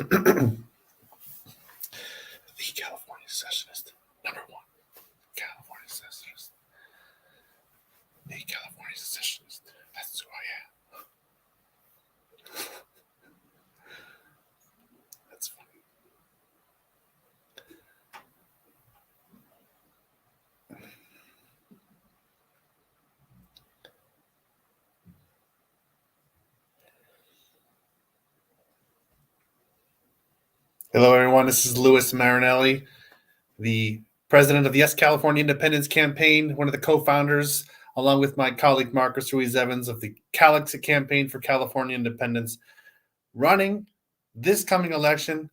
The California Secessionist. Number one. California Secessionist. The California Secessionist. That's who I am. That's funny. Hello, everyone. This is Louis Marinelli, the president of the Yes California Independence Campaign, one of the co-founders, along with my colleague Marcus Ruiz-Evans of the Calexit Campaign for California Independence, running this coming election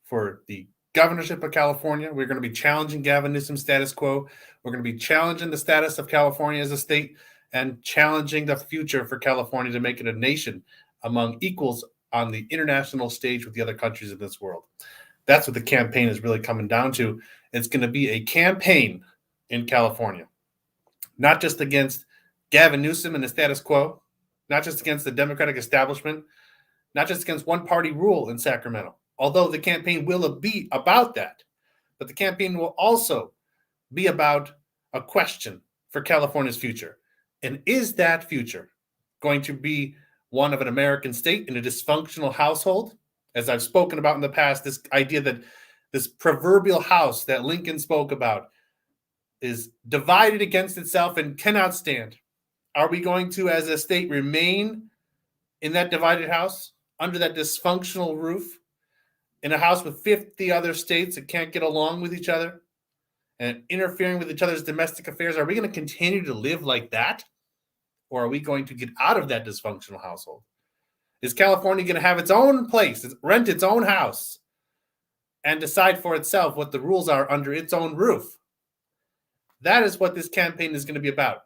for the governorship of California. We're going to be challenging Gavin Newsom's status quo. We're going to be challenging the status of California as a state and challenging the future for California to make it a nation among equals on the international stage with the other countries of this world. That's what the campaign is really coming down to. It's going to be a campaign in California, not just against Gavin Newsom and the status quo, not just against the Democratic establishment, not just against one-party rule in Sacramento, although the campaign will be about that. But the campaign will also be about a question for California's future. And is that future going to be one of an American state in a dysfunctional household? As I've spoken about in the past, this idea that this proverbial house that Lincoln spoke about is divided against itself and cannot stand. Are we going to, as a state, remain in that divided house, under that dysfunctional roof, in a house with 50 other states that can't get along with each other and interfering with each other's domestic affairs? Are we going to continue to live like that? Or are we going to get out of that dysfunctional household? Is California going to have its own place, rent its own house, and decide for itself what the rules are under its own roof? That is what this campaign is going to be about.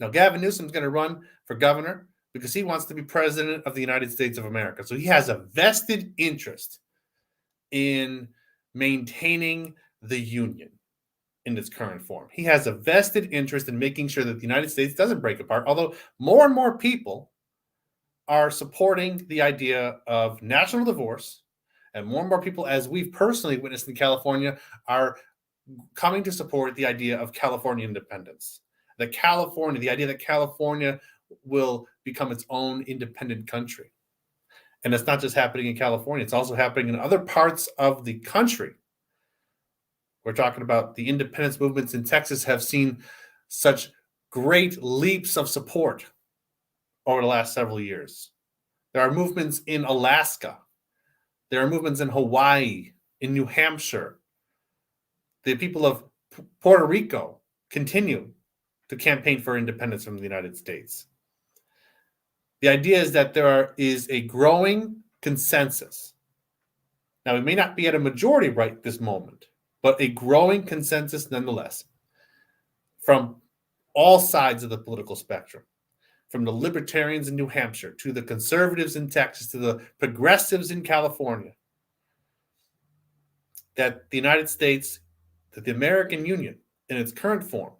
Now, Gavin Newsom is going to run for governor because he wants to be president of the United States of America. So he has a vested interest in maintaining the union in its current form. He has a vested interest in making sure that the United States doesn't break apart, although more and more people are supporting the idea of national divorce, and more people, as we've personally witnessed in California, are coming to support the idea of California independence. The idea that California will become its own independent country. And it's not just happening in California, it's also happening in other parts of the country. We're talking about the independence movements in Texas have seen such great leaps of support over the last several years. There are movements in Alaska. There are movements in Hawaii, in New Hampshire. The people of Puerto Rico continue to campaign for independence from the United States. The idea is that there is a growing consensus. Now, we may not be at a majority right this moment, but a growing consensus nonetheless from all sides of the political spectrum, from the libertarians in New Hampshire to the conservatives in Texas to the progressives in California, that the United States, that the American Union in its current form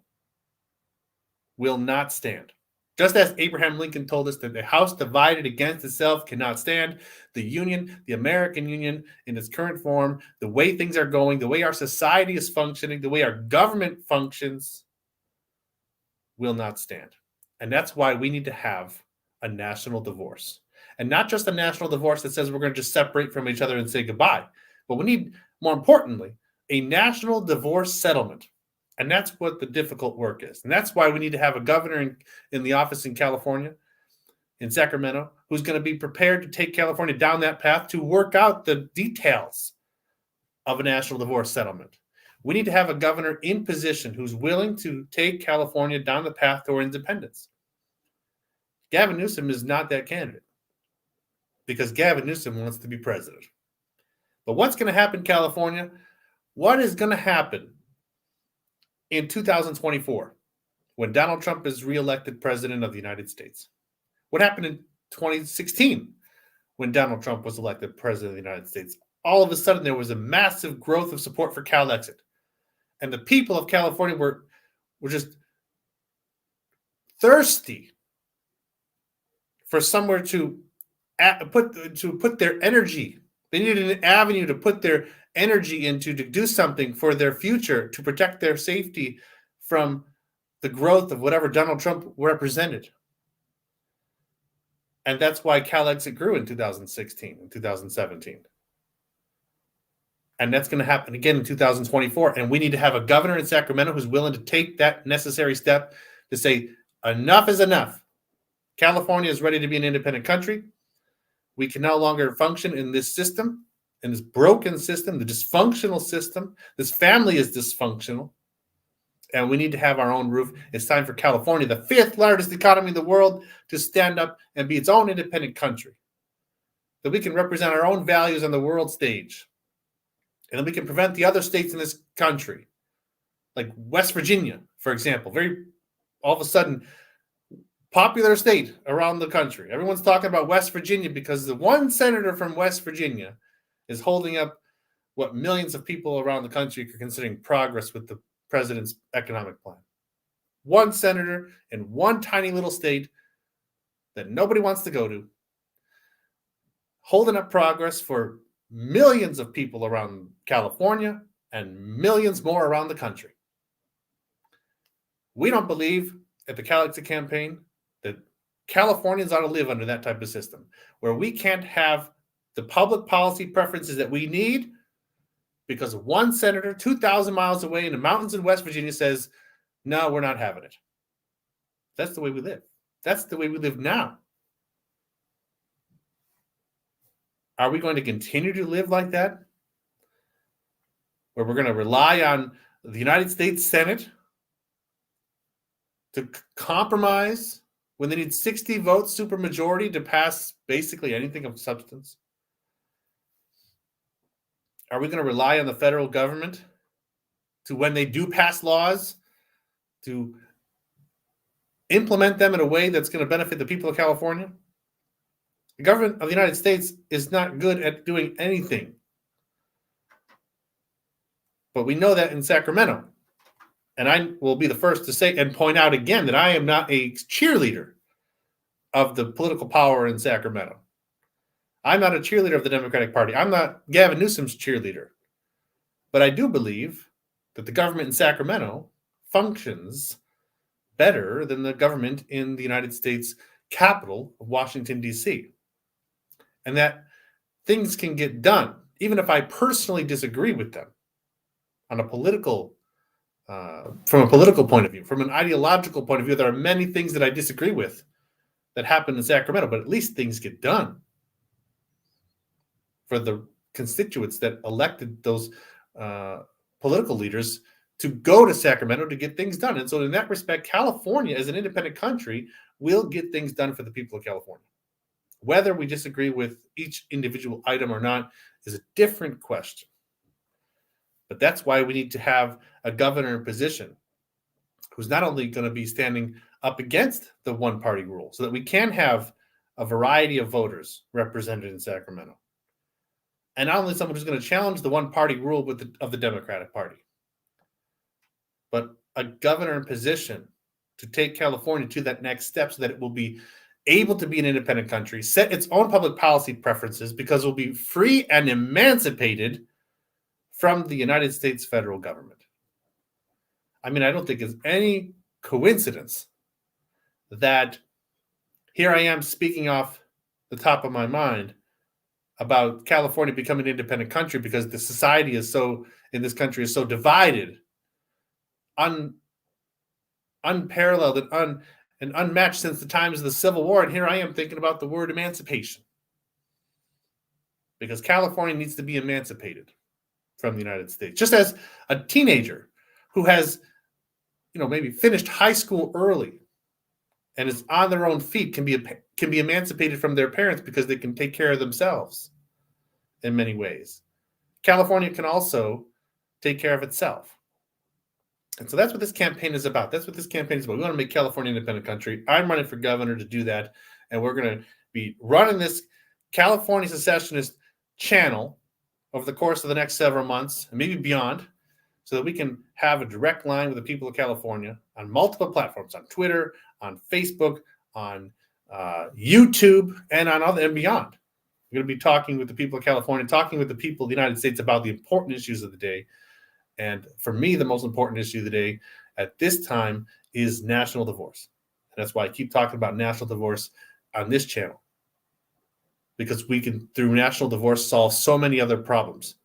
will not stand. Just as Abraham Lincoln told us that the house divided against itself cannot stand, the Union, the American Union in its current form, the way things are going, the way our society is functioning, the way our government functions, will not stand. And that's why we need to have a national divorce. And not just a national divorce that says we're going to just separate from each other and say goodbye, but we need, more importantly, a national divorce settlement. And that's what the difficult work is. And that's why we need to have a governor in the office in California, in Sacramento, who's going to be prepared to take California down that path to work out the details of a national divorce settlement. We need to have a governor in position who's willing to take California down the path toward independence. Gavin Newsom is not that candidate because Gavin Newsom wants to be president. But what's going to happen in California? What is going to happen in 2024 when Donald Trump is reelected president of the United States? What happened in 2016 when Donald Trump was elected president of the United States? All of a sudden, there was a massive growth of support for Calexit. And the people of California were just thirsty for somewhere to put their energy They needed an avenue to put their energy into, to do something for their future, to protect their safety from the growth of whatever Donald Trump represented. And that's why Calexit grew in 2016 and 2017. And that's going to happen again in 2024. And we need to have a governor in Sacramento who's willing to take that necessary step to say, enough is enough. California is ready to be an independent country. We can no longer function in this system, in this broken system, the dysfunctional system. This family is dysfunctional. And we need to have our own roof. It's time for California, the fifth largest economy in the world, to stand up and be its own independent country. That we can represent our own values on the world stage. And then we can prevent the other states in this country, like West Virginia, for example, very all of a sudden popular state around the country. Everyone's talking about West Virginia because the one senator from West Virginia is holding up what millions of people around the country are considering progress with the president's economic plan. One senator in one tiny little state that nobody wants to go to, holding up progress for millions of people around California and millions more around the country. We don't believe at the Calexit campaign that Californians ought to live under that type of system, where we can't have the public policy preferences that we need because one senator 2,000 miles away in the mountains in West Virginia says, no, we're not having it. That's the way we live. That's the way we live now. Are we going to continue to live like that? Where we're going to rely on the United States Senate to compromise when they need 60 votes supermajority to pass basically anything of substance? Are we going to rely on the federal government to, when they do pass laws, to implement them in a way that's going to benefit the people of California? The government of the United States is not good at doing anything. But we know that in Sacramento. And I will be the first to say and point out again that I am not a cheerleader of the political power in Sacramento. I'm not a cheerleader of the Democratic Party. I'm not Gavin Newsom's cheerleader. But I do believe that the government in Sacramento functions better than the government in the United States capital of Washington, D.C. And that things can get done, even if I personally disagree with them on a political, from a political point of view, from an ideological point of view. There are many things that I disagree with that happen in Sacramento, but at least things get done for the constituents that elected those political leaders to go to Sacramento to get things done. And so in that respect, California, as an independent country, will get things done for the people of California. Whether we disagree with each individual item or not is a different question. But that's why we need to have a governor in position who's not only going to be standing up against the one-party rule, so that we can have a variety of voters represented in Sacramento. And not only someone who's going to challenge the one-party rule of the Democratic Party, but a governor in position to take California to that next step so that it will be able to be an independent country, set its own public policy preferences, because it will be free and emancipated from the United States federal government. I mean, I don't think it's any coincidence that here I am speaking off the top of my mind about California becoming an independent country because the society is so, in this country, is so divided, unparalleled and unmatched since the times of the Civil War. And here I am thinking about the word emancipation, because California needs to be emancipated from the United States. Just as a teenager who has, maybe finished high school early and is on their own feet can be emancipated from their parents because they can take care of themselves in many ways. California can also take care of itself. And so that's what this campaign is about. We want to make California an independent country. I'm running for governor to do that. And we're going to be running this California Secessionist channel over the course of the next several months, and maybe beyond, so that we can have a direct line with the people of California on multiple platforms, on Twitter, on Facebook, on YouTube, and on other and beyond. We're going to be talking with the people of California, talking with the people of the United States about the important issues of the day. And for me, the most important issue of the day at this time is national divorce. And that's why I keep talking about national divorce on this channel. Because we can, through national divorce, solve so many other problems.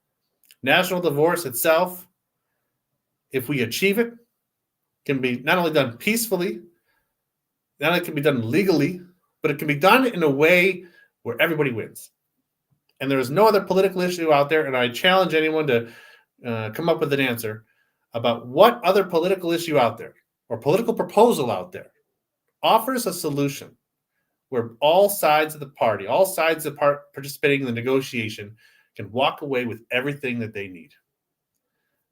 National divorce itself, if we achieve it, can be not only done peacefully, not only can be done legally, but it can be done in a way where everybody wins. And there is no other political issue out there, and I challenge anyone to come up with an answer about what other political issue out there or political proposal out there offers a solution where all sides of the party, all sides of participating in the negotiation can walk away with everything that they need.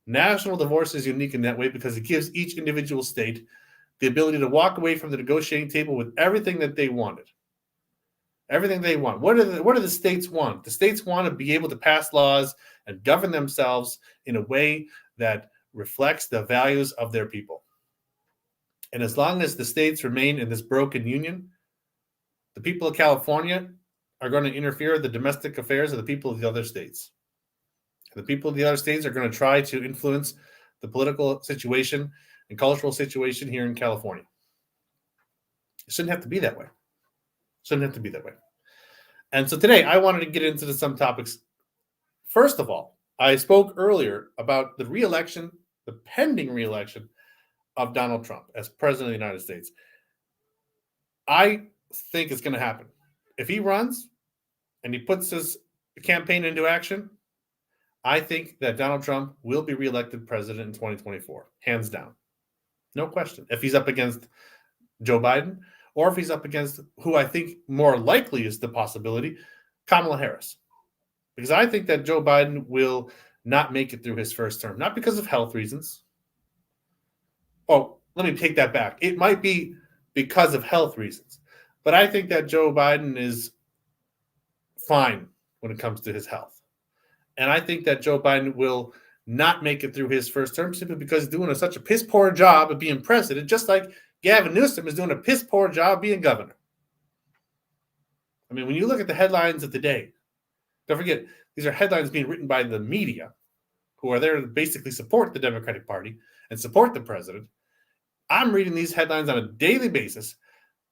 National divorce is unique in that way because it gives each individual state the ability to walk away from the negotiating table with everything that they wanted. Everything they want. What do the states want? The states want to be able to pass laws and govern themselves in a way that reflects the values of their people. And as long as the states remain in this broken union, the people of California are going to interfere with the domestic affairs of the people of the other states. The people of the other states are going to try to influence the political situation and cultural situation here in California. It shouldn't have to be that way. Shouldn't have to be that way. And so today I wanted to get into some topics. First of all, I spoke earlier about the re-election, the pending re-election of Donald Trump as president of the United States. I think it's going to happen. If he runs and he puts his campaign into action, I think that Donald Trump will be reelected president in 2024, hands down. No question. If he's up against Joe Biden, or if he's up against who I think more likely is the possibility, Kamala Harris. Because I think that Joe Biden will not make it through his first term, not because of health reasons. Oh, let me take that back. It might be because of health reasons. But I think that Joe Biden is fine when it comes to his health. And I think that Joe Biden will not make it through his first term simply because he's doing such a piss poor job of being president, just like Gavin Newsom is doing a piss poor job being governor. I mean, when you look at the headlines of the day, don't forget, these are headlines being written by the media who are there to basically support the Democratic Party and support the president. I'm reading these headlines on a daily basis,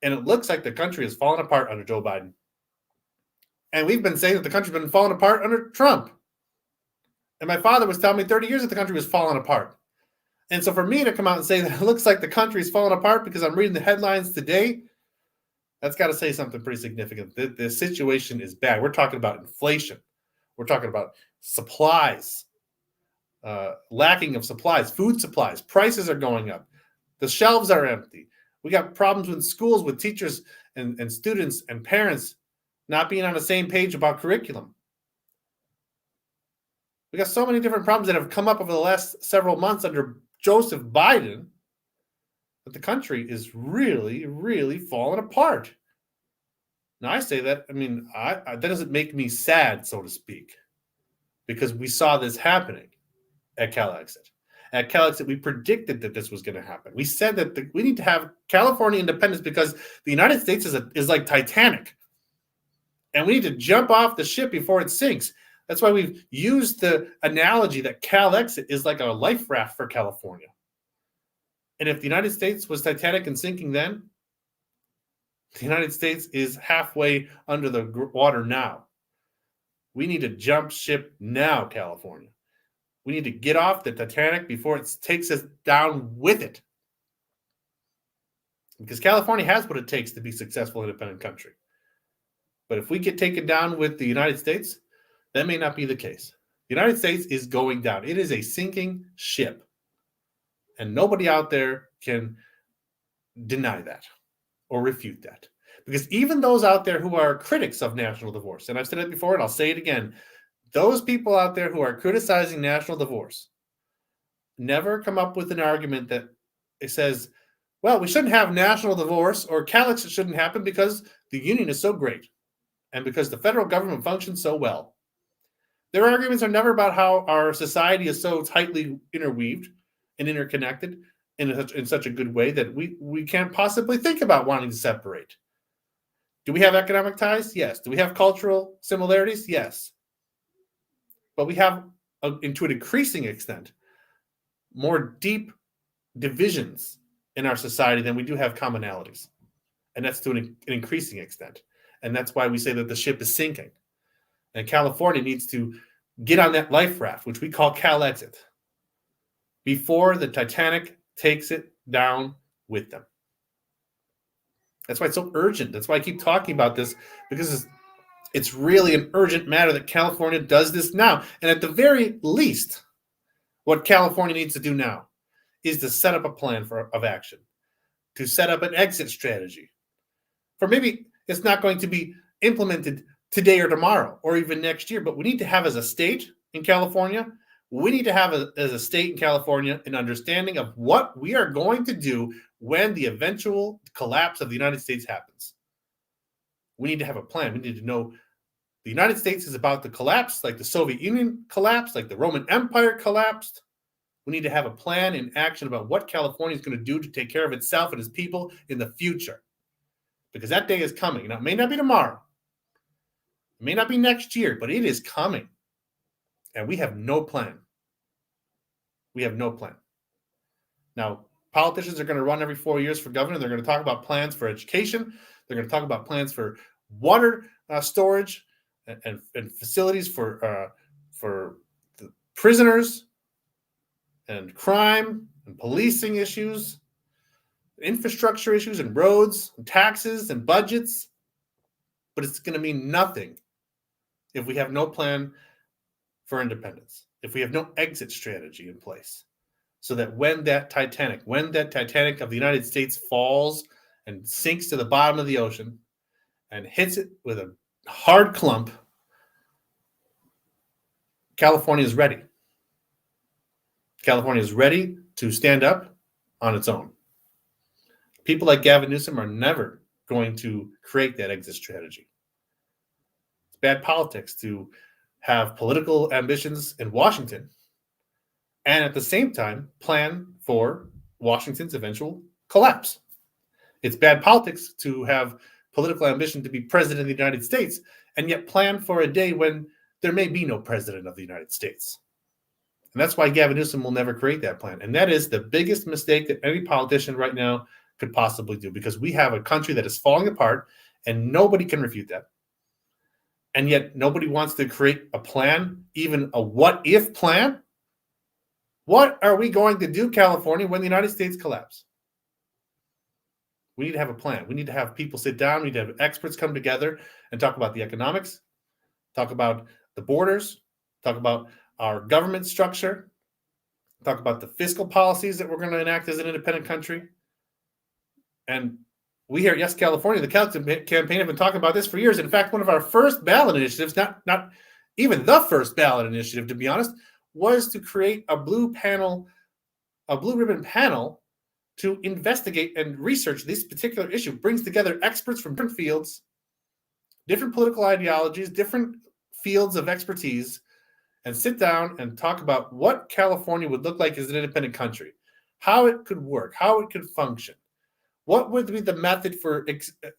and it looks like the country is falling apart under Joe Biden. And we've been saying that the country's been falling apart under Trump. And my father was telling me 30 years that the country was falling apart. And so for me to come out and say that it looks like the country is falling apart because I'm reading the headlines today, that's got to say something pretty significant. The situation is bad. We're talking about inflation. We're talking about supplies, lacking of supplies, food supplies. Prices are going up. The shelves are empty. We got problems with schools with teachers and students and parents not being on the same page about curriculum. We got so many different problems that have come up over the last several months under Joseph Biden that the country is really, really falling apart. Now, I say that, I mean, that doesn't make me sad, so to speak, because we saw this happening at Calexit. At Calexit, we predicted that this was going to happen. We said that we need to have California independence because the United States is like Titanic. And we need to jump off the ship before it sinks. That's why we've used the analogy that Calexit is like a life raft for California. And if the United States was Titanic and sinking then, the United States is halfway under the water now. We need to jump ship now, California. We need to get off the Titanic before it takes us down with it. Because California has what it takes to be a successful independent country. But if we get taken down with the United States, that may not be the case. The United States is going down. It is a sinking ship. And nobody out there can deny that or refute that. Because even those out there who are critics of national divorce, and I've said it before and I'll say it again, those people out there who are criticizing national divorce never come up with an argument that it says, well, we shouldn't have national divorce or Calexit shouldn't happen because the union is so great and because the federal government functions so well. Their arguments are never about how our society is so tightly interweaved and interconnected in such a good way that we can't possibly think about wanting to separate. Do we have economic ties? Yes. Do we have cultural similarities? Yes. But we have, to an increasing extent, more deep divisions in our society than we do have commonalities. And that's to an increasing extent. And that's why we say that the ship is sinking. And California needs to get on that life raft, which we call Calexit, before the Titanic takes it down with them. That's why it's so urgent. That's why I keep talking about this, because it's really an urgent matter that California does this now. And at the very least, what California needs to do now is to set up a plan of action, to set up an exit strategy. For maybe it's not going to be implemented today or tomorrow or even next year, but we need to have, as a state in California, we need to have as a state in California an understanding of what we are going to do when the eventual collapse of the United States happens. We need to have a plan. We need to know the United States is about to collapse, like the Soviet Union collapsed, like the Roman Empire collapsed. We need to have a plan in action about what California is going to do to take care of itself and its people in the future. Because that day is coming. Now, it may not be tomorrow. It may not be next year, but it is coming. And we have no plan. We have no plan. Now, politicians are going to run every 4 years for governor. They're going to talk about plans for education. They're going to talk about plans for water storage and facilities for the prisoners and crime and policing issues, infrastructure issues and roads and taxes and budgets. But it's going to mean nothing if we have no plan for independence, if we have no exit strategy in place, so that when that Titanic of the United States falls and sinks to the bottom of the ocean and hits it with a hard clump, California is ready. California is ready to stand up on its own. People like Gavin Newsom are never going to create that exit strategy. It's bad politics to have political ambitions in Washington and at the same time plan for Washington's eventual collapse. It's bad politics to have political ambition to be president of the United States and yet plan for a day when there may be no president of the United States. And that's why Gavin Newsom will never create that plan. And that is the biggest mistake that any politician right now could possibly do, because we have a country that is falling apart and nobody can refute that. And yet nobody wants to create a plan, even a what-if plan. What are we going to do, California, when the United States collapse? We need to have a plan. We need to have people sit down. We need to have experts come together and talk about the economics, talk about the borders, talk about our government structure, talk about the fiscal policies that we're going to enact as an independent country. And we here at Yes California, the Calexit campaign, have been talking about this for years. In fact, one of our first ballot initiatives, not even the first ballot initiative, to be honest, was to create a blue ribbon panel to investigate and research this particular issue. It brings together experts from different fields, different political ideologies, different fields of expertise, and sit down and talk about what California would look like as an independent country, how it could work, how it could function. What would be the method for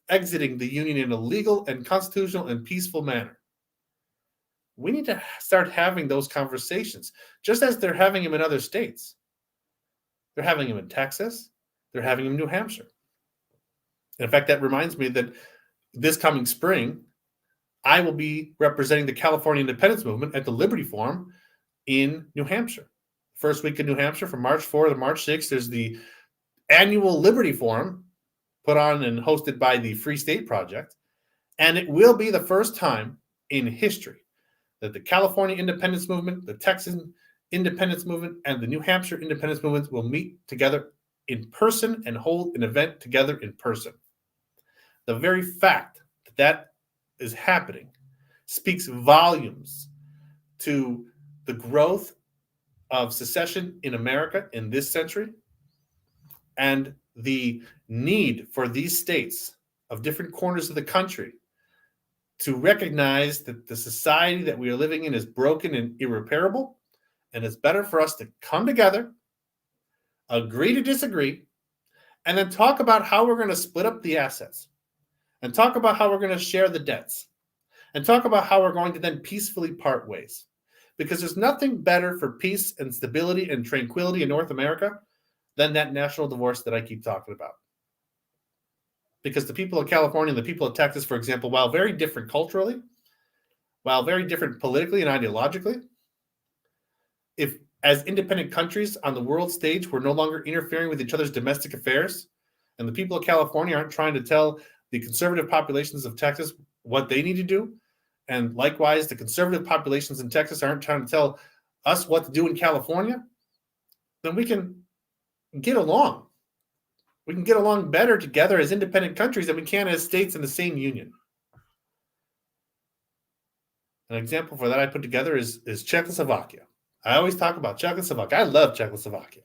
exiting the union in a legal and constitutional and peaceful manner? We need to start having those conversations, just as they're having them in other states. They're having them in Texas. They're having them in New Hampshire. And in fact, that reminds me that this coming spring, I will be representing the California independence movement at the Liberty Forum in New Hampshire. First week in New Hampshire, from March 4th to March 6th, there's the annual Liberty Forum put on and hosted by the Free State Project. And it will be the first time in history that the California independence movement, the Texan independence movement, and the New Hampshire independence movement will meet together in person and hold an event together in person. The very fact that that is happening speaks volumes to the growth of secession in America in this century and the need for these states of different corners of the country to recognize that the society that we are living in is broken and irreparable, and it's better for us to come together, agree to disagree, and then talk about how we're going to split up the assets and talk about how we're going to share the debts, and talk about how we're going to then peacefully part ways. Because there's nothing better for peace and stability and tranquility in North America than that national divorce that I keep talking about. Because the people of California and the people of Texas, for example, while very different culturally, while very different politically and ideologically, if as independent countries on the world stage, we're no longer interfering with each other's domestic affairs, and the people of California aren't trying to tell the conservative populations of Texas what they need to do, and likewise, the conservative populations in Texas aren't trying to tell us what to do in California, then we can get along. We can get along better together as independent countries than we can as states in the same union. An example for that I put together is Czechoslovakia. I always talk about Czechoslovakia. I love Czechoslovakia,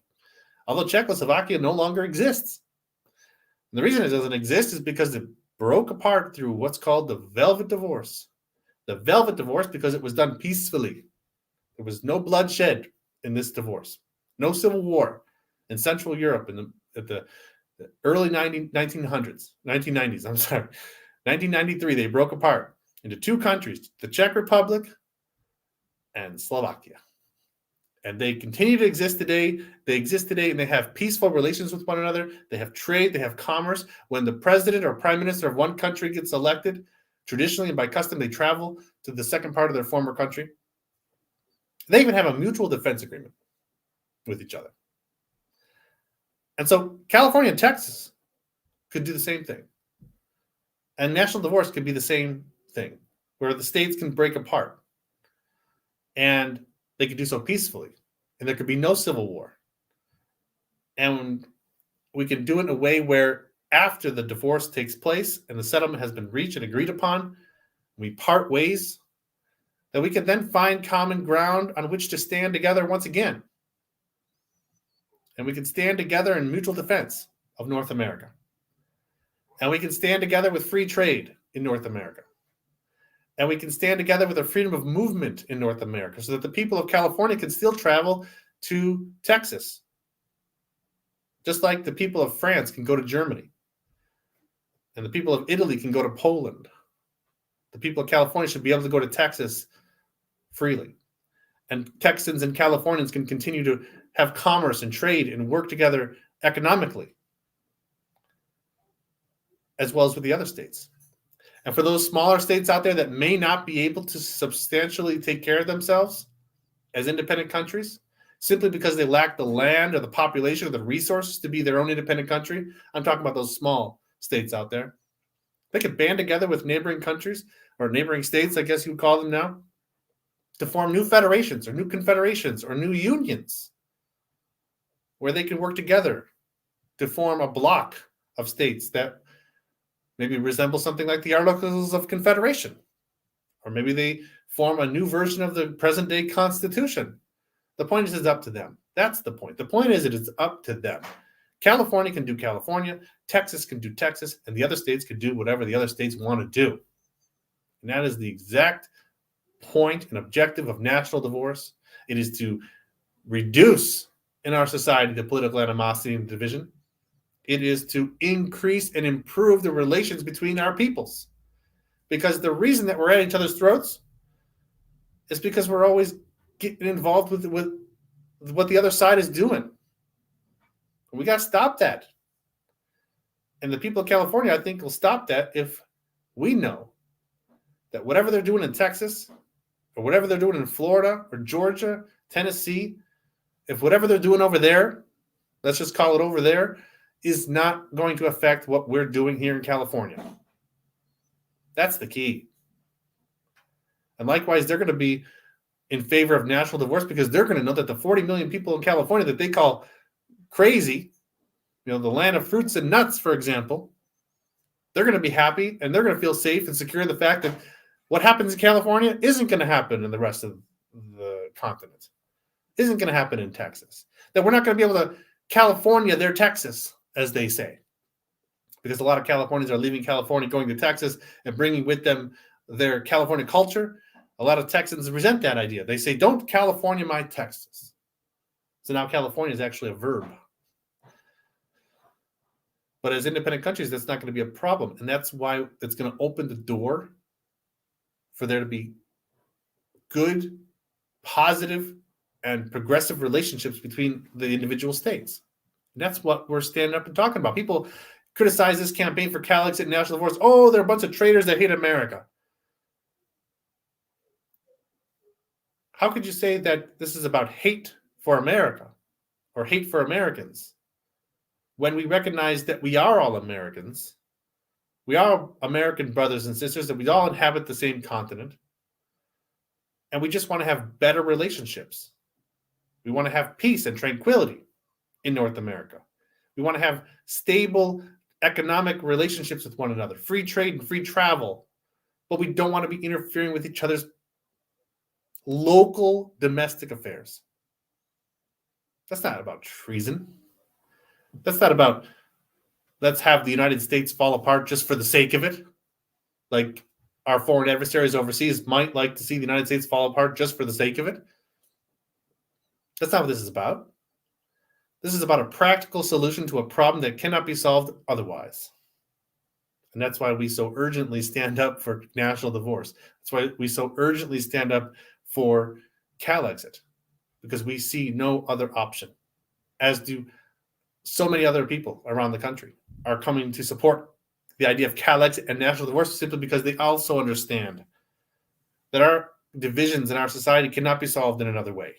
although Czechoslovakia no longer exists. And the reason it doesn't exist is because it broke apart through what's called the Velvet Divorce. The Velvet Divorce because it was done peacefully. There was no bloodshed in this divorce, no civil war in Central Europe at the early 1990s. 1993, they broke apart into two countries, the Czech Republic and Slovakia. And they continue to exist today. They exist today, and they have peaceful relations with one another. They have trade. They have commerce. When the president or prime minister of one country gets elected, traditionally and by custom, they travel to the second part of their former country. They even have a mutual defense agreement with each other. And so California and Texas could do the same thing. And national divorce could be the same thing, where the states can break apart. And they could do so peacefully. And there could be no civil war. And we can do it in a way where after the divorce takes place and the settlement has been reached and agreed upon, we part ways, that we can then find common ground on which to stand together once again. And we can stand together in mutual defense of North America. And we can stand together with free trade in North America. And we can stand together with a freedom of movement in North America so that the people of California can still travel to Texas. Just like the people of France can go to Germany. And the people of Italy can go to Poland. The people of California should be able to go to Texas freely. And Texans and Californians can continue to have commerce and trade and work together economically, as well as with the other states. And for those smaller states out there that may not be able to substantially take care of themselves as independent countries, simply because they lack the land or the population or the resources to be their own independent country, I'm talking about those small states out there. They could band together with neighboring countries or neighboring states, I guess you would call them now, to form new federations or new confederations or new unions where they can work together to form a block of states that maybe resemble something like the Articles of Confederation. Or maybe they form a new version of the present-day Constitution. The point is it's up to them. That's the point. The point is it's up to them. California can do California, Texas can do Texas, and the other states can do whatever the other states want to do. And that is the exact point and objective of national divorce. It is to reduce in our society the political animosity and division. It is to increase and improve the relations between our peoples. Because the reason that we're at each other's throats is because we're always getting involved with what the other side is doing. We got to stop that. And the people of California, I think, will stop that if we know that whatever they're doing in Texas, or whatever they're doing in Florida, or Georgia, Tennessee, if whatever they're doing over there, let's just call it over there, is not going to affect what we're doing here in California. That's the key. And likewise, they're going to be in favor of national divorce because they're going to know that the 40 million people in California that they call crazy, the land of fruits and nuts, for example, they're going to be happy and they're going to feel safe and secure in the fact that what happens in California isn't going to happen in the rest of the continent, isn't going to happen in Texas, that we're not going to be able to California their Texas, as they say, because a lot of Californians are leaving California, going to Texas and bringing with them their California culture. A lot of Texans resent that idea. They say, don't California my Texas. So now California is actually a verb. But as independent countries, that's not going to be a problem. And that's why it's going to open the door for there to be good, positive, and progressive relationships between the individual states. And that's what we're standing up and talking about. People criticize this campaign for Calexit and national divorce. Oh, they're a bunch of traitors that hate America. How could you say that this is about hate for America or hate for Americans when we recognize that we are all Americans? We are American brothers and sisters, that we all inhabit the same continent. And we just want to have better relationships. We want to have peace and tranquility in North America. We want to have stable economic relationships with one another, free trade and free travel. But we don't want to be interfering with each other's local domestic affairs. That's not about treason. That's not about let's have the United States fall apart just for the sake of it. Like our foreign adversaries overseas might like to see the United States fall apart just for the sake of it. That's not what this is about. This is about a practical solution to a problem that cannot be solved otherwise. And that's why we so urgently stand up for national divorce. That's why we so urgently stand up for Calexit, because we see no other option, as do so many other people around the country are coming to support the idea of Calexit and national divorce simply because they also understand that our divisions in our society cannot be solved in another way.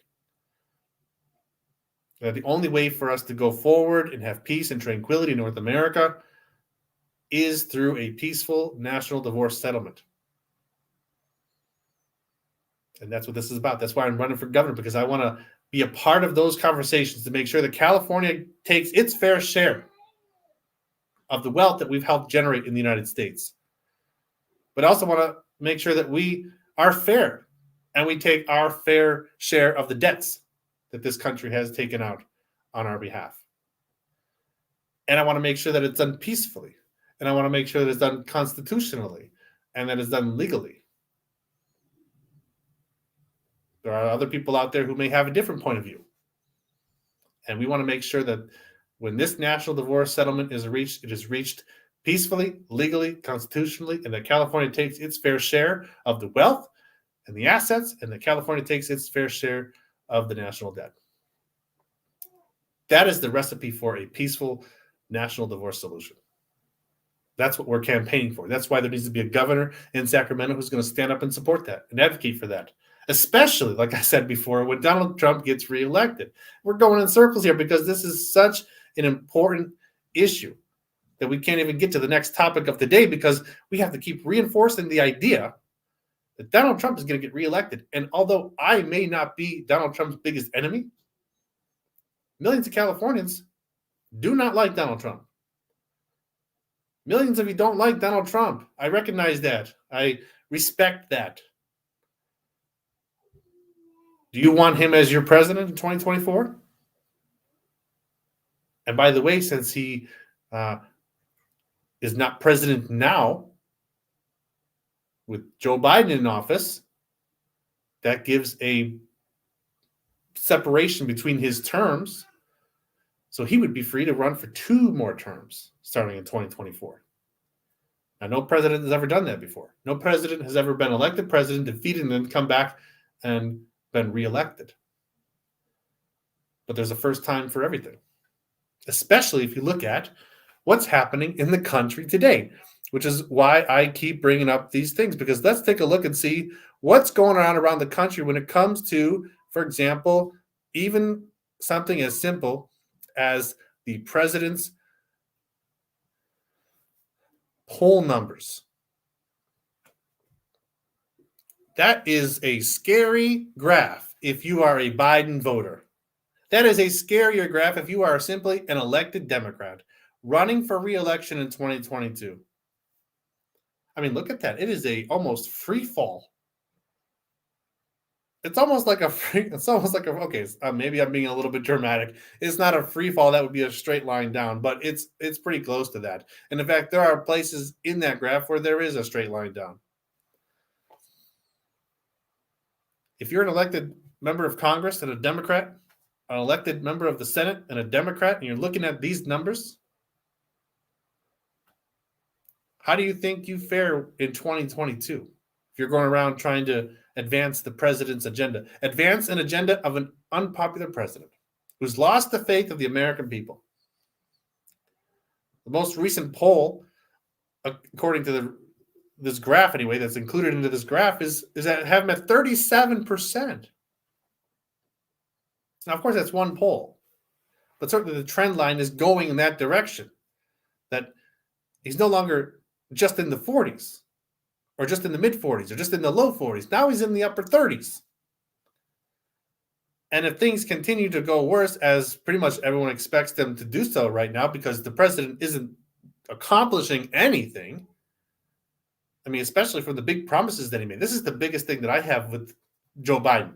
That the only way for us to go forward and have peace and tranquility in North America is through a peaceful national divorce settlement. And that's what this is about. That's why I'm running for governor, because I want to be a part of those conversations to make sure that California takes its fair share of the wealth that we've helped generate in the United States. But I also want to make sure that we are fair and we take our fair share of the debts that this country has taken out on our behalf. And I want to make sure that it's done peacefully. And I want to make sure that it's done constitutionally and that it's done legally. There are other people out there who may have a different point of view. And we want to make sure that when this national divorce settlement is reached, it is reached peacefully, legally, constitutionally, and that California takes its fair share of the wealth and the assets, and that California takes its fair share of the national debt. That is the recipe for a peaceful national divorce solution. That's what we're campaigning for. That's why there needs to be a governor in Sacramento who's going to stand up and support that and advocate for that. Especially, like I said before, when Donald Trump gets reelected. We're going in circles here because this is such an important issue that we can't even get to the next topic of the day because we have to keep reinforcing the idea that Donald Trump is going to get reelected. And although I may not be Donald Trump's biggest enemy, millions of Californians do not like Donald Trump. Millions of you don't like Donald Trump. I recognize that. I respect that. Do you want him as your president in 2024? And by the way, since he is not president now, with Joe Biden in office, that gives a separation between his terms. So he would be free to run for 2 more terms starting in 2024. Now, no president has ever done that before. No president has ever been elected president, defeated, and then come back and been reelected. But there's a first time for everything, especially if you look at what's happening in the country today, which is why I keep bringing up these things, because let's take a look and see what's going on around the country when it comes to, for example, even something as simple as the president's poll numbers. That is a scary graph if you are a Biden voter. That is a scarier graph if you are simply an elected Democrat running for re-election in 2022. I mean, look at that. It is a almost free fall. It's almost like maybe I'm being a little bit dramatic. It's not a free fall. That would be a straight line down, but it's pretty close to that. And in fact, there are places in that graph where there is a straight line down. If you're an elected member of Congress and a Democrat, an elected member of the Senate and a Democrat, and you're looking at these numbers, how do you think you fare in 2022 if you're going around trying to advance the president's agenda? Advance an agenda of an unpopular president who's lost the faith of the American people. The most recent poll, according to this graph anyway, that's included into this graph, is that have him at 37%. Now, of course, that's one poll, but certainly the trend line is going in that direction, that he's no longer just in the 40s or just in the mid 40s or just in the low 40s. Now he's in the upper 30s. And if things continue to go worse, as pretty much everyone expects them to do so right now, because the president isn't accomplishing anything, I mean, especially from the big promises that he made. This is the biggest thing that I have with Joe Biden.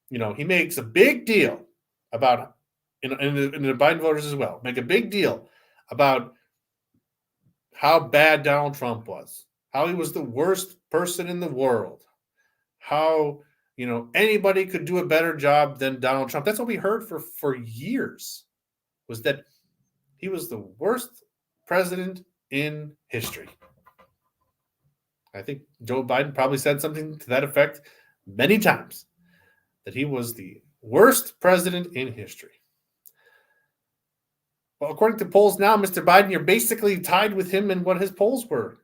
You know, he makes a big deal about, and the Biden voters as well, make a big deal about how bad Donald Trump was, how he was the worst person in the world, how, you know, anybody could do a better job than Donald Trump. That's what we heard for years, was that he was the worst president in history. I think Joe Biden probably said something to that effect many times, that he was the worst president in history. Well, according to polls now, Mr. Biden, you're basically tied with him in what his polls were.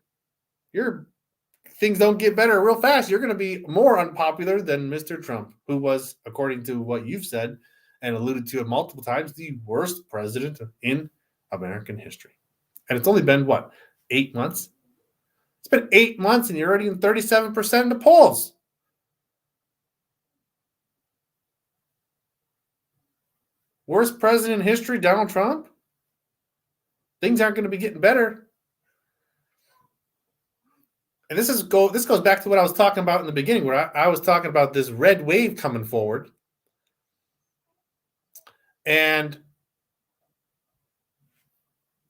Things don't get better real fast. You're going to be more unpopular than Mr. Trump, who was, according to what you've said and alluded to it multiple times, the worst president in American history. And it's only been, 8 months? It's been 8 months and you're already in 37% in the polls. Worst president in history, Donald Trump? Things aren't going to be getting better. And this goes back to what I was talking about in the beginning, where I was talking about this red wave coming forward. And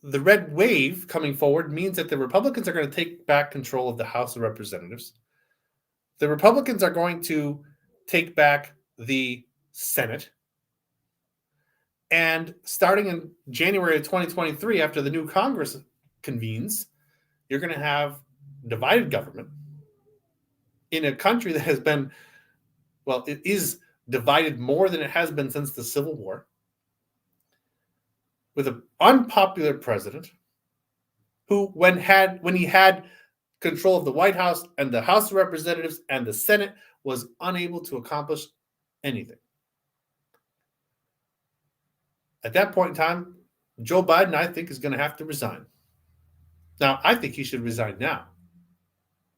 the red wave coming forward means that the Republicans are going to take back control of the House of Representatives. The Republicans are going to take back the Senate. And starting in January of 2023, after the new Congress convenes, you're going to have divided government in a country that has been, it is divided more than it has been since the Civil War, with an unpopular president who, when he had control of the White House and the House of Representatives and the Senate, was unable to accomplish anything. At that point in time, Joe Biden, I think, is going to have to resign. Now, I think he should resign now,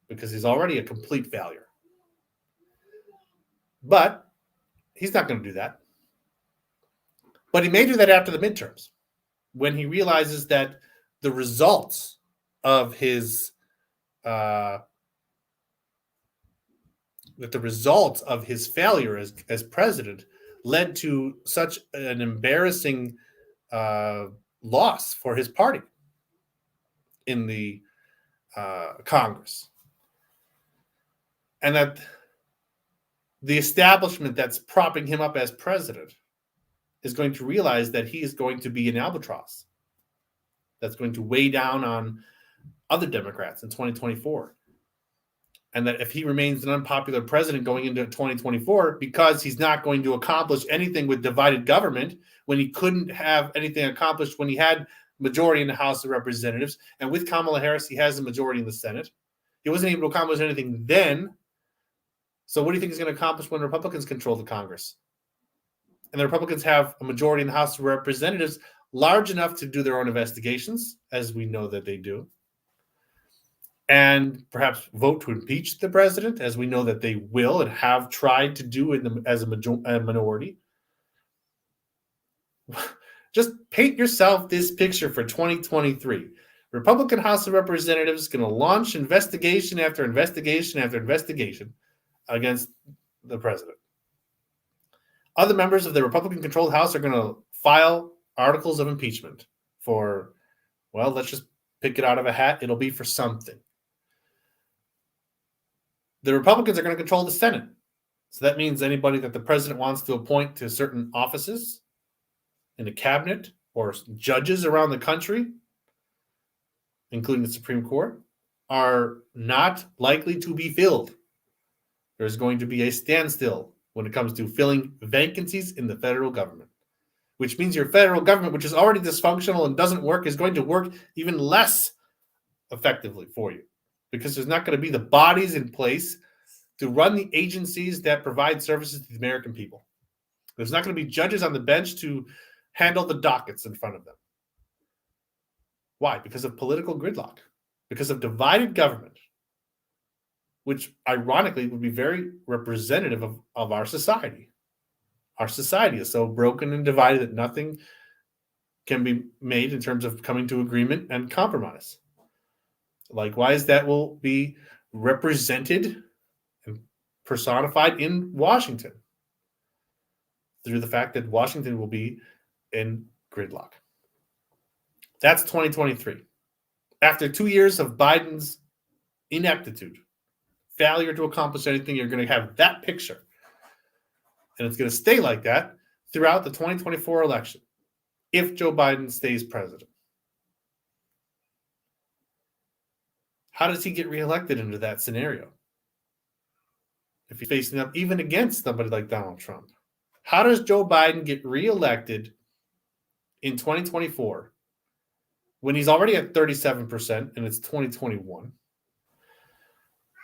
because he's already a complete failure. But he's not going to do that. But he may do that after the midterms, when he realizes that the results of his failure as president led to such an embarrassing loss for his party in the Congress. And that the establishment that's propping him up as president is going to realize that he is going to be an albatross that's going to weigh down on other Democrats in 2024. And that if he remains an unpopular president going into 2024, because he's not going to accomplish anything with divided government, when he couldn't have anything accomplished when he had majority in the House of Representatives, and with Kamala Harris, he has a majority in the Senate. He wasn't able to accomplish anything then. So what do you think he's going to accomplish when Republicans control the Congress? And the Republicans have a majority in the House of Representatives large enough to do their own investigations, as we know that they do, and perhaps vote to impeach the president, as we know that they will and have tried to do as a minority. Just paint yourself this picture for 2023. Republican House of Representatives is going to launch investigation after investigation after investigation against the president. Other members of the Republican-controlled House are going to file articles of impeachment for, let's just pick it out of a hat. It'll be for something. The Republicans are going to control the Senate. So that means anybody that the president wants to appoint to certain offices in the cabinet or judges around the country, including the Supreme Court, are not likely to be filled. There's going to be a standstill when it comes to filling vacancies in the federal government, which means your federal government, which is already dysfunctional and doesn't work, is going to work even less effectively for you because there's not going to be the bodies in place to run the agencies that provide services to the American people. There's not going to be judges on the bench to handle the dockets in front of them. Why? Because of political gridlock, because of divided government, which ironically would be very representative of our society. Our society is so broken and divided that nothing can be made in terms of coming to agreement and compromise. Likewise, that will be represented and personified in Washington through the fact that Washington will be in gridlock. That's 2023. After 2 years of Biden's ineptitude, failure to accomplish anything, you're going to have that picture. And it's going to stay like that throughout the 2024 election if Joe Biden stays president. How does he get reelected into that scenario? If he's facing up even against somebody like Donald Trump. How does Joe Biden get reelected in 2024 when he's already at 37% and it's 2021?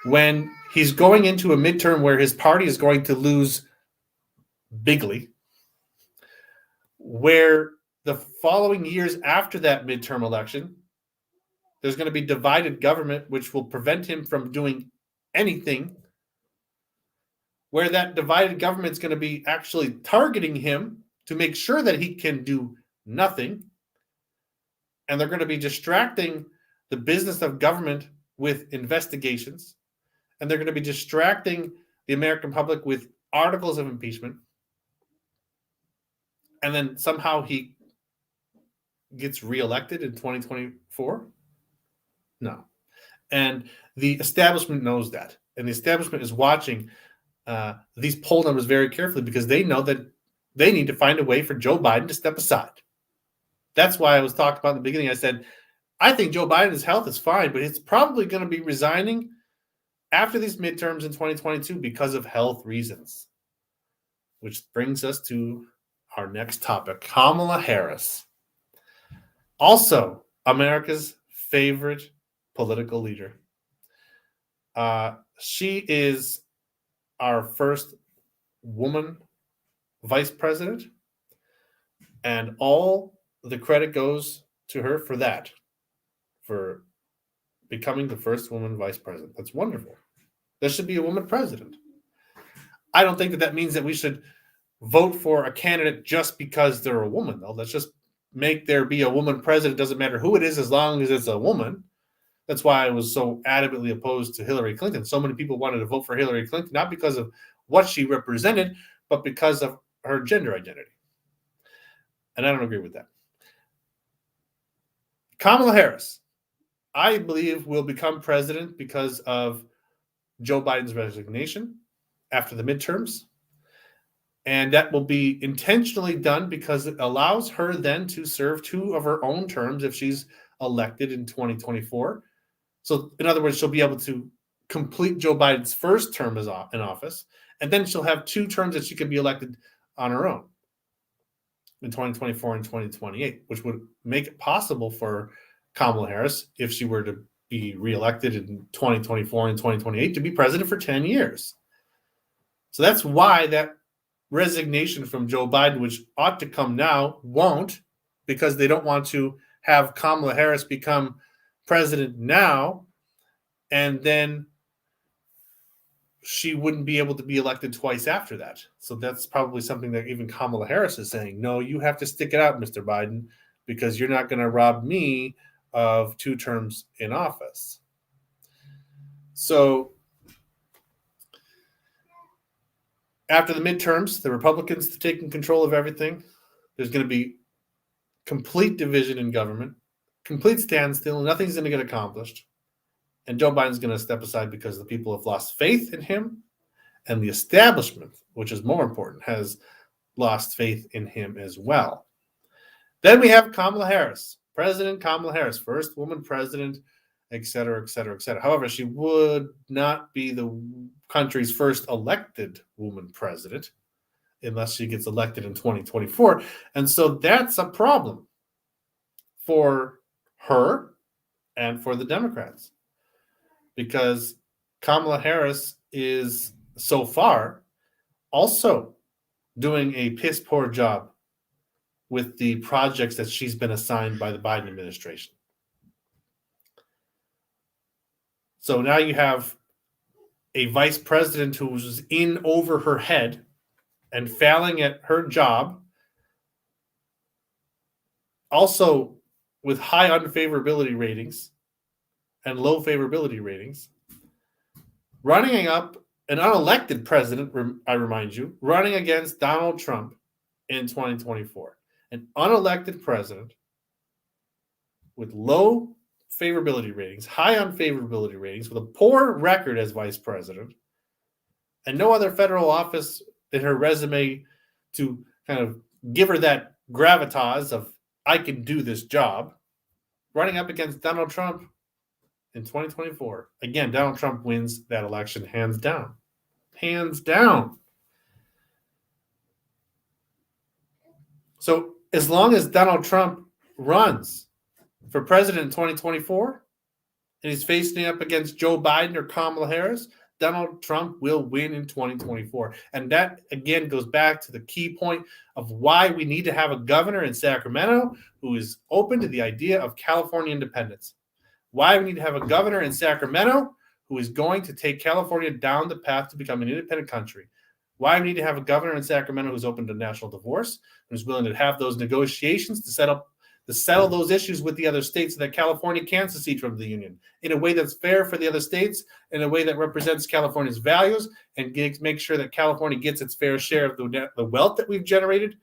When he's going into a midterm where his party is going to lose bigly, where the following years after that midterm election, there's going to be divided government, which will prevent him from doing anything, where that divided government is going to be actually targeting him to make sure that he can do nothing. And they're going to be distracting the business of government with investigations. And they're going to be distracting the American public with articles of impeachment. And then somehow he gets reelected in 2024? No. And the establishment knows that. And the establishment is watching these poll numbers very carefully because they know that they need to find a way for Joe Biden to step aside. That's why I was talking about in the beginning. I said, I think Joe Biden's health is fine, but it's probably going to be resigning after these midterms in 2022 because of health reasons. Which brings us to our next topic, Kamala Harris. Also, America's favorite political leader. She is our first woman vice president, and all the credit goes to her for that, for becoming the first woman vice president. That's wonderful. There should be a woman president. I don't think that means that we should vote for a candidate just because they're a woman, though. Let's just make there be a woman president. Doesn't matter who it is as long as it's a woman. That's why I was so adamantly opposed to Hillary Clinton. So many people wanted to vote for Hillary Clinton, not because of what she represented, but because of her gender identity. And I don't agree with that. Kamala Harris, I believe, will become president because of Joe Biden's resignation after the midterms. And that will be intentionally done because it allows her then to serve 2 of her own terms if she's elected in 2024. So, in other words, she'll be able to complete Joe Biden's first term in office, and then she'll have 2 terms that she can be elected on her own in 2024 and 2028, which would make it possible for Kamala Harris, if she were to be reelected in 2024 and 2028, to be president for 10 years. So that's why that resignation from Joe Biden, which ought to come now, won't, because they don't want to have Kamala Harris become president now, and then she wouldn't be able to be elected twice after that. So that's probably something that even Kamala Harris is saying, no, you have to stick it out, Mr. Biden, because you're not going to rob me of 2 terms in office. So after the midterms, the Republicans are taking control of everything. There's going to be complete division in government, complete standstill. Nothing's going to get accomplished. And Joe Biden's going to step aside because the people have lost faith in him, and the establishment, which is more important, has lost faith in him as well. Then we have Kamala Harris, President Kamala Harris, first woman president, et cetera, et cetera, et cetera. However, she would not be the country's first elected woman president unless she gets elected in 2024. And so that's a problem for her and for the Democrats, because Kamala Harris is so far also doing a piss poor job with the projects that she's been assigned by the Biden administration. So now you have a vice president who's in over her head and failing at her job, also with high unfavorability ratings and low favorability ratings, running up an unelected president, I remind you, running against Donald Trump in 2024. An unelected president with low favorability ratings, high unfavorability ratings, with a poor record as vice president, and no other federal office in her resume to kind of give her that gravitas of, I can do this job, running up against Donald Trump in 2024. Again, Donald Trump wins that election hands down. Hands down. So as long as Donald Trump runs for president in 2024 and he's facing up against Joe Biden or Kamala Harris, Donald Trump will win in 2024. And that, again, goes back to the key point of why we need to have a governor in Sacramento who is open to the idea of California independence. Why we need to have a governor in Sacramento who is going to take California down the path to become an independent country. Why we need to have a governor in Sacramento who's open to national divorce, who's willing to have those negotiations to settle those issues with the other states so that California can secede from the union in a way that's fair for the other states, in a way that represents California's values, and make sure that California gets its fair share of the wealth that we've generated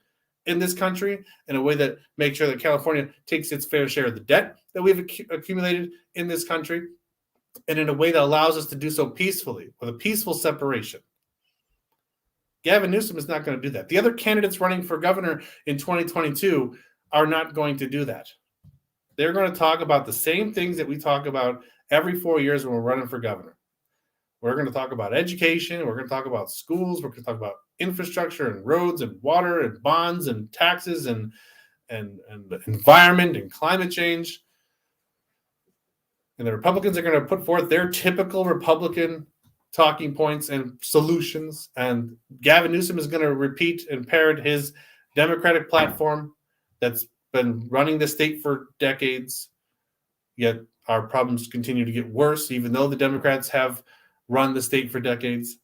in this country, in a way that makes sure that California takes its fair share of the debt that we've accumulated in this country, and in a way that allows us to do so peacefully, with a peaceful separation. Gavin Newsom is not going to do that. The other candidates running for governor in 2022 are not going to do that. They're going to talk about the same things that we talk about every 4 years when we're running for governor. We're going to talk about education. We're going to talk about schools. We're going to talk about infrastructure and roads and water and bonds and taxes and environment and climate change. And the Republicans are going to put forth their typical Republican talking points and solutions. And Gavin Newsom is going to repeat and parrot his Democratic platform that's been running the state for decades. Yet our problems continue to get worse, even though the Democrats have run the state for decades.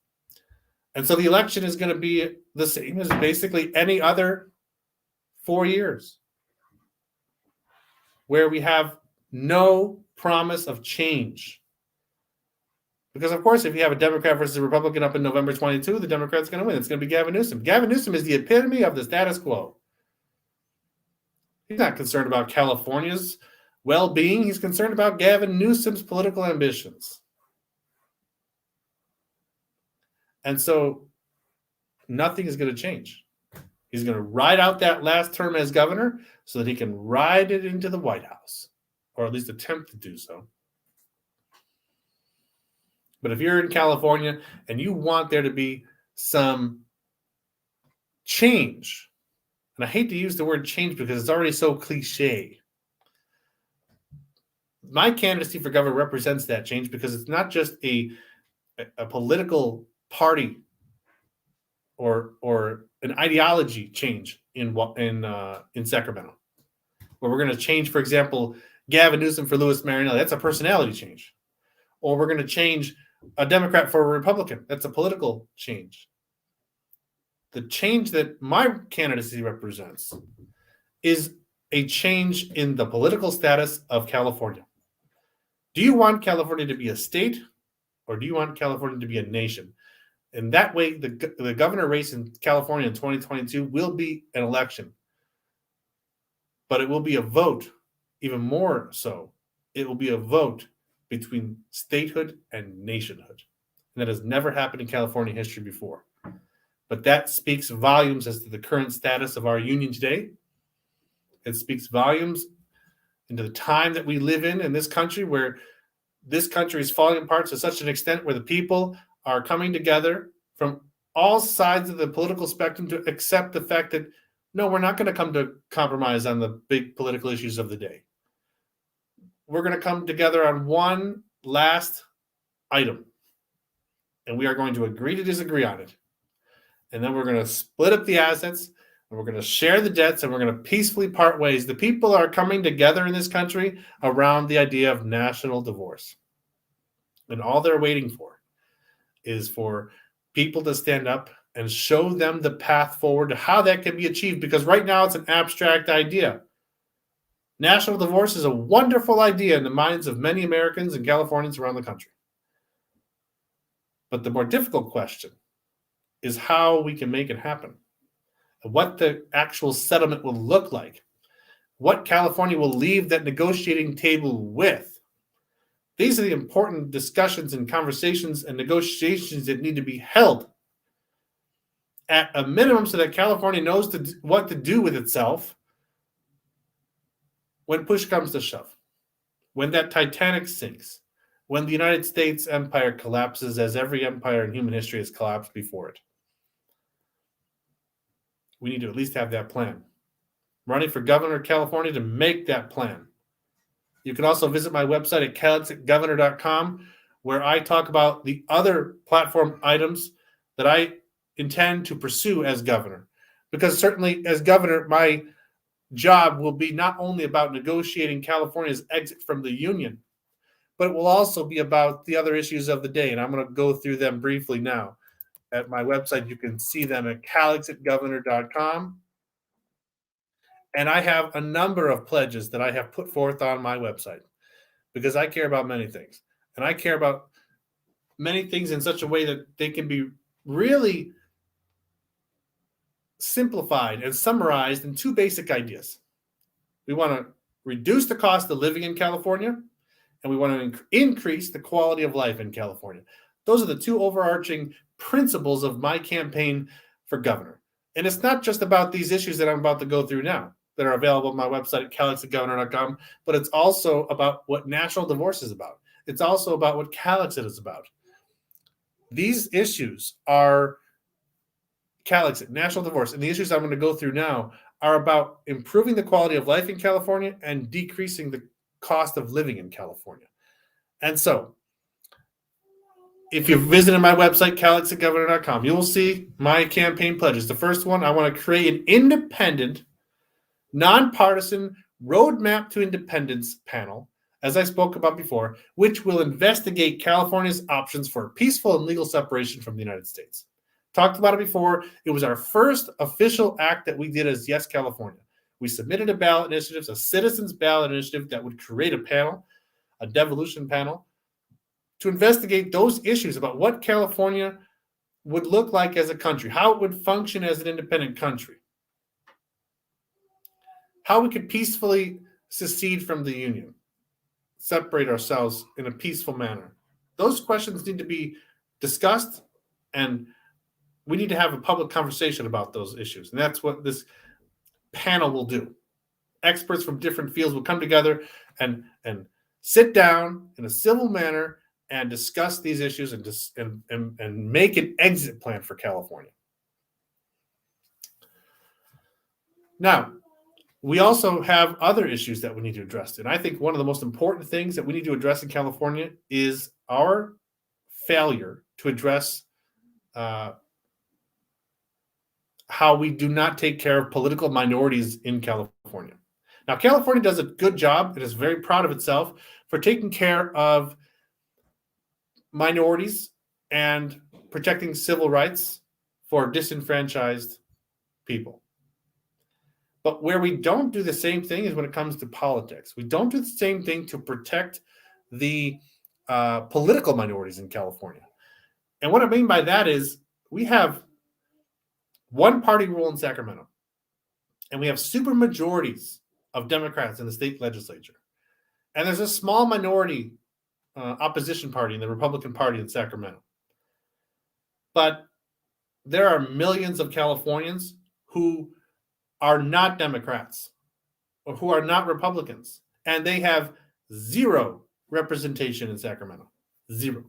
And so the election is going to be the same as basically any other 4 years, where we have no promise of change. Because, of course, if you have a Democrat versus a Republican up in November 22, the Democrat's going to win. It's going to be Gavin Newsom. Gavin Newsom is the epitome of the status quo. He's not concerned about California's well-being. He's concerned about Gavin Newsom's political ambitions. And so nothing is going to change. He's going to ride out that last term as governor so that he can ride it into the White House, or at least attempt to do so. But if you're in California and you want there to be some change, and I hate to use the word change because it's already so cliche, my candidacy for governor represents that change, because it's not just a political party or an ideology change in Sacramento, where we're going to change, for example, Gavin Newsom for Louis Marinelli. That's a personality change. Or we're going to change a Democrat for a Republican. That's a political change. The change that my candidacy represents is a change in the political status of California. Do you want California to be a state, or do you want California to be a nation? And that way, the governor race in California in 2022 will be an election. But it will be a vote, even more so. It will be a vote between statehood and nationhood. And that has never happened in California history before. But that speaks volumes as to the current status of our union today. It speaks volumes into the time that we live in this country, where this country is falling apart to such an extent where the people are coming together from all sides of the political spectrum to accept the fact that, no, we're not going to come to compromise on the big political issues of the day. We're going to come together on one last item, and we are going to agree to disagree on it. And then we're going to split up the assets, and we're going to share the debts, and we're going to peacefully part ways. The people are coming together in this country around the idea of national divorce. And all they're waiting for is for people to stand up and show them the path forward to how that can be achieved. Because right now it's an abstract idea. National divorce is a wonderful idea in the minds of many Americans and Californians around the country. But the more difficult question is how we can make it happen, and what the actual settlement will look like, what California will leave that negotiating table with. These are the important discussions and conversations and negotiations that need to be held at a minimum so that California knows what to do with itself when push comes to shove, when that Titanic sinks, when the United States empire collapses, as every empire in human history has collapsed before it. We need to at least have that plan. I'm running for governor of California to make that plan. You can also visit my website at calexitgovernor.com, where I talk about the other platform items that I intend to pursue as governor. Because certainly as governor, my job will be not only about negotiating California's exit from the union, but it will also be about the other issues of the day. And I'm going to go through them briefly now. At my website, you can see them at calexitgovernor.com. And I have a number of pledges that I have put forth on my website because I care about many things. And I care about many things in such a way that they can be really simplified and summarized in two basic ideas. We want to reduce the cost of living in California, and we want to increase the quality of life in California. Those are the two overarching principles of my campaign for governor. And it's not just about these issues that I'm about to go through now that are available on my website at calexitgovernor.com, but it's also about what national divorce is about. It's also about what Calexit is about. These issues are Calexit, national divorce, and the issues I'm going to go through now are about improving the quality of life in California and decreasing the cost of living in California. And so, if you've visited my website, calexitgovernor.com, you will see my campaign pledges. The first one, I want to create an independent, nonpartisan roadmap to independence panel, as I spoke about before, which will investigate California's options for peaceful and legal separation from the United States. Talked about it before. It was our first official act that we did as Yes California. We submitted a ballot initiative, a citizens ballot initiative that would create a panel, a devolution panel, to investigate those issues about what California would look like as a country, how it would function as an independent country, how we could peacefully secede from the union, separate ourselves in a peaceful manner. Those questions need to be discussed, and we need to have a public conversation about those issues. And that's what this panel will do. Experts from different fields will come together and sit down in a civil manner and discuss these issues and make an exit plan for California. Now, we also have other issues that we need to address. And I think one of the most important things that we need to address in California is our failure to address how we do not take care of political minorities in California. Now, California does a good job. It is very proud of itself for taking care of minorities and protecting civil rights for disenfranchised people. But where we don't do the same thing is when it comes to politics. We don't do the same thing to protect the political minorities in California. And what I mean by that is we have one-party rule in Sacramento, and we have super majorities of Democrats in the state legislature. And there's a small minority opposition party in the Republican Party in Sacramento. But there are millions of Californians who are not Democrats or who are not Republicans. and they have zero representation in Sacramento. Zero.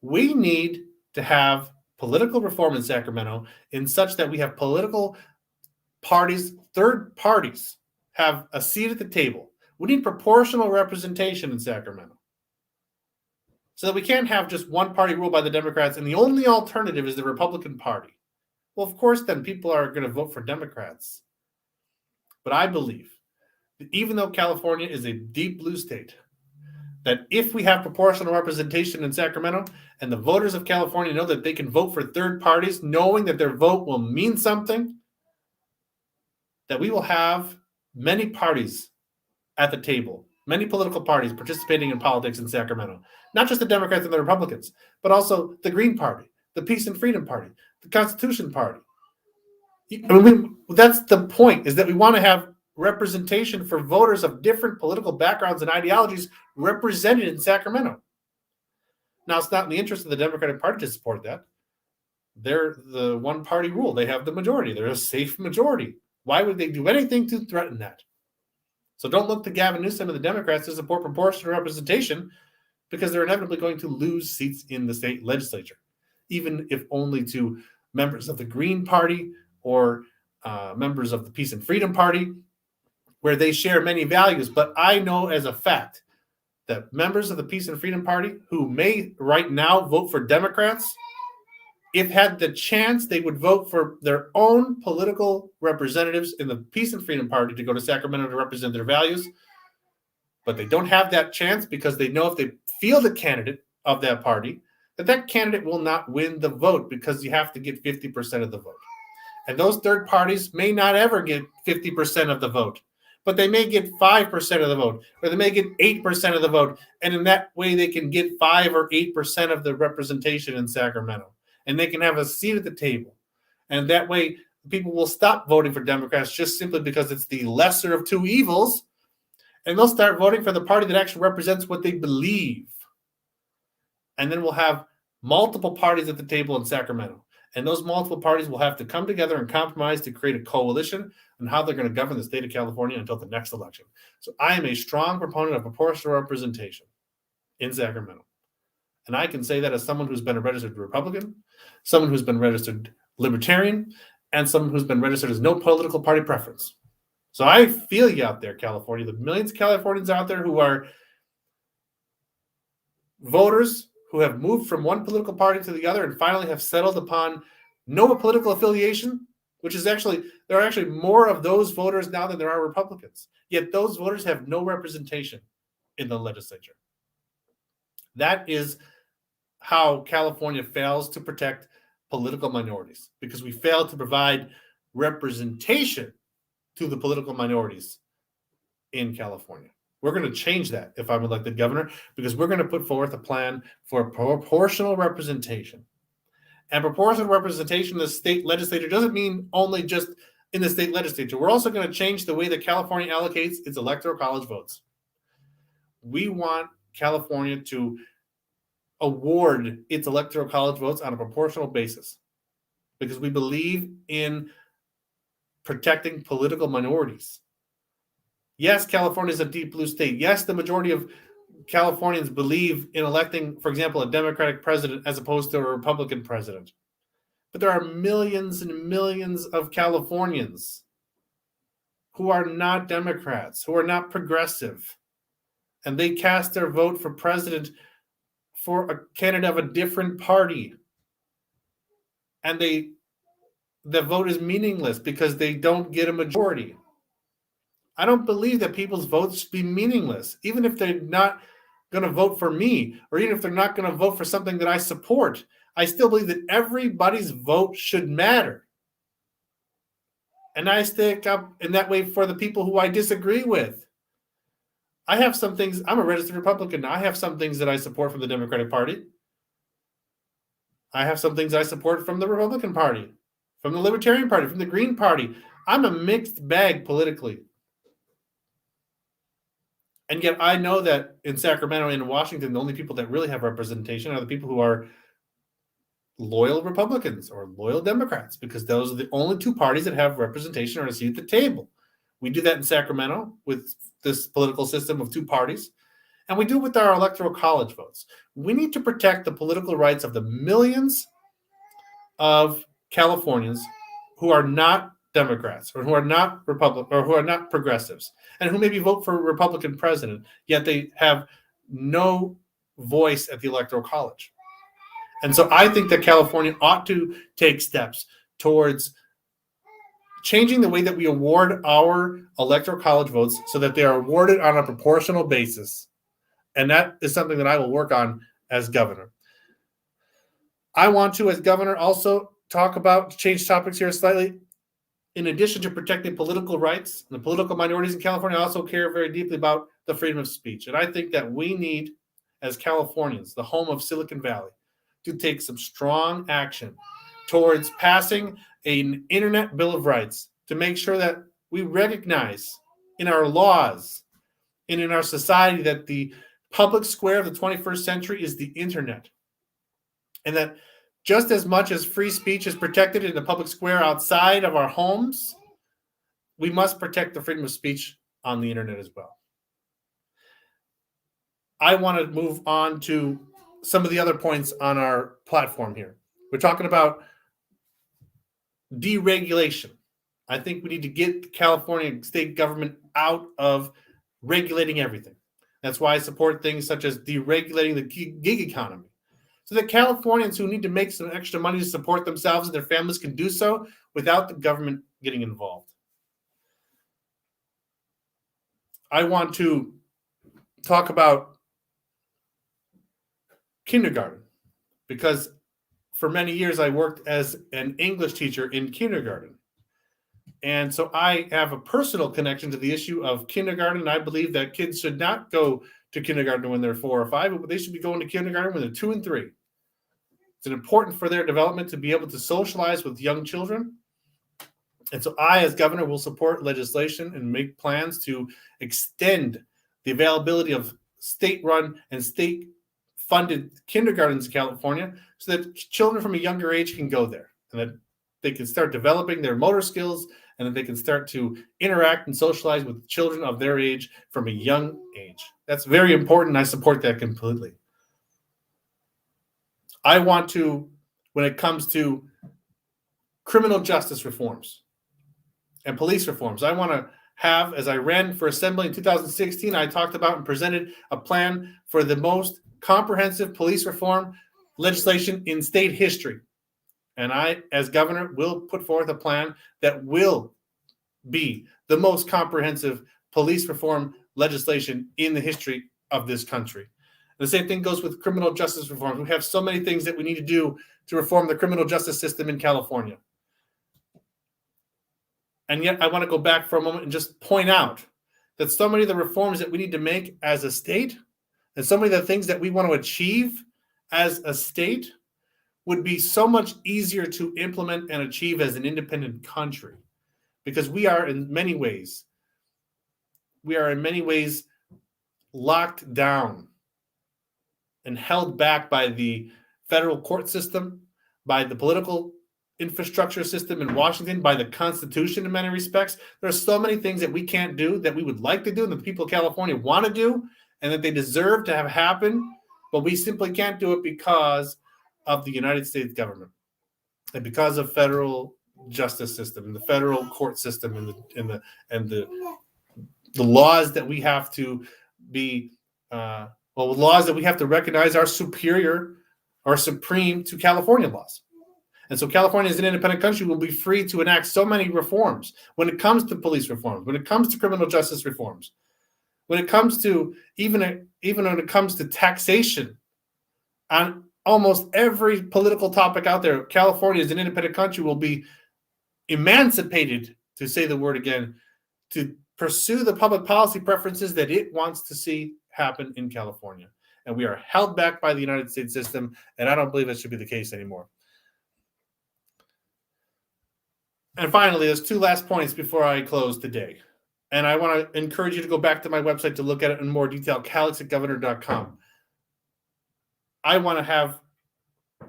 We need to have political reform in Sacramento in such that we have political parties, third parties, have a seat at the table. We need proportional representation in Sacramento so that we can't have just one party ruled by the Democrats and the only alternative is the Republican Party. Well, of course, then people are going to vote for Democrats. But I believe that even though California is a deep blue state, that if we have proportional representation in Sacramento and the voters of California know that they can vote for third parties, knowing that their vote will mean something, that we will have many parties at the table, many political parties participating in politics in Sacramento, not just the Democrats and the Republicans, but also the Green Party, the Peace and Freedom Party, the Constitution Party. That's the point, is that we want to have representation for voters of different political backgrounds and ideologies represented in Sacramento. Now, it's not in the interest of the Democratic Party to support that. They're the one-party rule. They have the majority. They're a safe majority. Why would they do anything to threaten that? So don't look to Gavin Newsom and the Democrats to support proportional representation because they're inevitably going to lose seats in the state legislature, even if only to members of the Green Party or members of the Peace and Freedom Party, where they share many values. But I know as a fact that members of the Peace and Freedom Party who may right now vote for Democrats, if had the chance, they would vote for their own political representatives in the Peace and Freedom Party to go to Sacramento to represent their values. But they don't have that chance because they know if they field a candidate of that party, that candidate will not win the vote because you have to get 50% of the vote. And those third parties may not ever get 50% of the vote, but they may get 5% of the vote, or they may get 8% of the vote. And in that way, they can get 5 or 8% of the representation in Sacramento. And they can have a seat at the table. And that way, people will stop voting for Democrats just simply because it's the lesser of two evils. And they'll start voting for the party that actually represents what they believe. And then we'll have multiple parties at the table in Sacramento. And those multiple parties will have to come together and compromise to create a coalition on how they're going to govern the state of California until the next election. So I am a strong proponent of proportional representation in Sacramento. And I can say that as someone who's been a registered Republican, someone who's been registered Libertarian, and someone who's been registered as no political party preference. So I feel you out there, California. The millions of Californians out there who are voters who have moved from one political party to the other and finally have settled upon no political affiliation, which is actually, there are actually more of those voters now than there are Republicans. Yet those voters have no representation in the legislature. That is how California fails to protect political minorities, because we fail to provide representation to the political minorities in California. We're going to change that if I'm elected governor, because we're going to put forth a plan for proportional representation. And proportional representation in the state legislature doesn't mean only just in the state legislature. We're also going to change the way that California allocates its electoral college votes. We want California to award its electoral college votes on a proportional basis because we believe in protecting political minorities. Yes, California is a deep blue state. Yes, the majority of Californians believe in electing, for example, a Democratic president as opposed to a Republican president. But there are millions and millions of Californians who are not Democrats, who are not progressive, and they cast their vote for president for a candidate of a different party. And the vote is meaningless because they don't get a majority. I don't believe that people's votes should be meaningless, even if they're not going to vote for me, or even if they're not going to vote for something that I support. I still believe that everybody's vote should matter. And I stick up in that way for the people who I disagree with. I have some things, I'm a registered Republican. I have some things that I support from the Democratic Party. I have some things I support from the Republican Party, from the Libertarian Party, from the Green Party. I'm a mixed bag politically. And yet I know that in Sacramento and in Washington, the only people that really have representation are the people who are loyal Republicans or loyal Democrats, because those are the only two parties that have representation or a seat at the table. We do that in Sacramento with this political system of two parties, and we do it with our electoral college votes. We need to protect the political rights of the millions of Californians who are not Democrats or who are not Republican or who are not progressives and who maybe vote for a Republican president, yet they have no voice at the electoral college. And so I think that California ought to take steps towards changing the way that we award our electoral college votes so that they are awarded on a proportional basis. And that is something that I will work on as governor. I want to, as governor, also change topics here slightly. In addition to protecting political rights and the political minorities in California, I also care very deeply about the freedom of speech. And I think that we need, as Californians, the home of Silicon Valley, to take some strong action towards passing an internet bill of rights to make sure that we recognize in our laws and in our society that the public square of the 21st century is the internet. And that just as much as free speech is protected in the public square outside of our homes, we must protect the freedom of speech on the internet as well. I want to move on to some of the other points on our platform here. We're talking about deregulation. I think we need to get the California state government out of regulating everything. That's why I support things such as deregulating the gig economy, so that Californians who need to make some extra money to support themselves and their families can do so without the government getting involved. I want to talk about kindergarten, because for many years I worked as an English teacher in kindergarten. And so I have a personal connection to the issue of kindergarten. I believe that kids should not go to kindergarten when they're 4 or 5, but they should be going to kindergarten when they're 2 and 3. It's important for their development to be able to socialize with young children. And so I, as governor, will support legislation and make plans to extend the availability of state-run and state-funded kindergartens in California so that children from a younger age can go there and that they can start developing their motor skills and that they can start to interact and socialize with children of their age from a young age. That's very important. I support that completely. I want to, when it comes to criminal justice reforms and police reforms, I want to have, as I ran for assembly in 2016, I talked about and presented a plan for the most comprehensive police reform legislation in state history. And I, as governor, will put forth a plan that will be the most comprehensive police reform legislation in the history of this country. The same thing goes with criminal justice reform. We have so many things that we need to do to reform the criminal justice system in California. And yet I want to go back for a moment and just point out that so many of the reforms that we need to make as a state and so many of the things that we want to achieve as a state would be so much easier to implement and achieve as an independent country, because we are in many ways locked down and held back by the federal court system, by the political infrastructure system in Washington, by the Constitution in many respects. There are so many things that we can't do that we would like to do and that the people of California want to do and that they deserve to have happen, but we simply can't do it because of the United States government and because of federal justice system and the federal court system and the laws that we have to be laws that we have to recognize are superior or supreme to California laws. And so California, as an independent country, will be free to enact so many reforms when it comes to police reforms, when it comes to criminal justice reforms, when it comes to even when it comes to taxation on almost every political topic out there. California, as an independent country, will be emancipated, to say the word again, to pursue the public policy preferences that it wants to see happen in California. And we are held back by the United States system, and I don't believe that should be the case anymore. And finally, there's 2 last points before I close today. And I want to encourage you to go back to my website to look at it in more detail, calexitgovernor.com. I want to have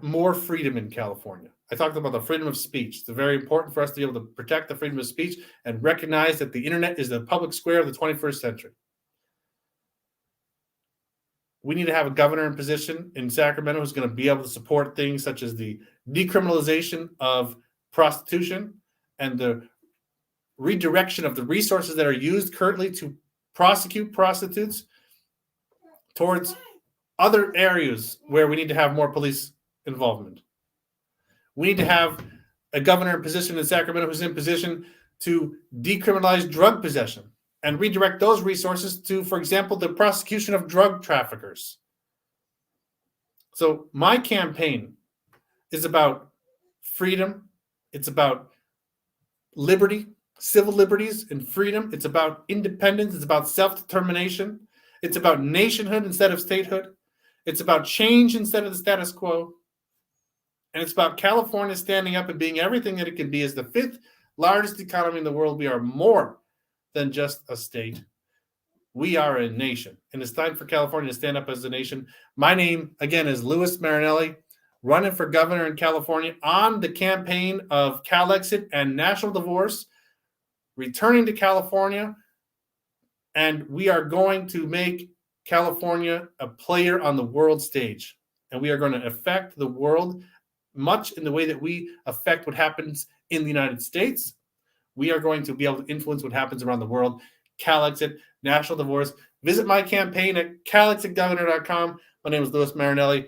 more freedom in California. I talked about the freedom of speech. It's very important for us to be able to protect the freedom of speech and recognize that the internet is the public square of the 21st century. we need to have a governor in position in Sacramento who's going to be able to support things such as the decriminalization of prostitution and the redirection of the resources that are used currently to prosecute prostitutes towards other areas where we need to have more police involvement. We need to have a governor in position in Sacramento who's in position to decriminalize drug possession and redirect those resources to, for example, the prosecution of drug traffickers. So my campaign is about freedom. It's about liberty, civil liberties and freedom. It's about independence. It's about self-determination. It's about nationhood instead of statehood. It's about change instead of the status quo. And it's about California standing up and being everything that it can be as the fifth largest economy in the world. We are more than just a state. We are a nation. And it's time for California to stand up as a nation. My name, again, is Louis Marinelli, running for governor in California on the campaign of Calexit and national divorce, returning to California. And we are going to make California a player on the world stage. And we are going to affect the world much in the way that we affect what happens in the United States. We are going to be able to influence what happens around the world. Calexit, national divorce. Visit my campaign at calexitgovernor.com. My name is Louis Marinelli.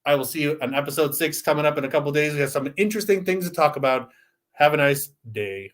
I will see you on episode 6 coming up in a couple of days. We have some interesting things to talk about. Have a nice day.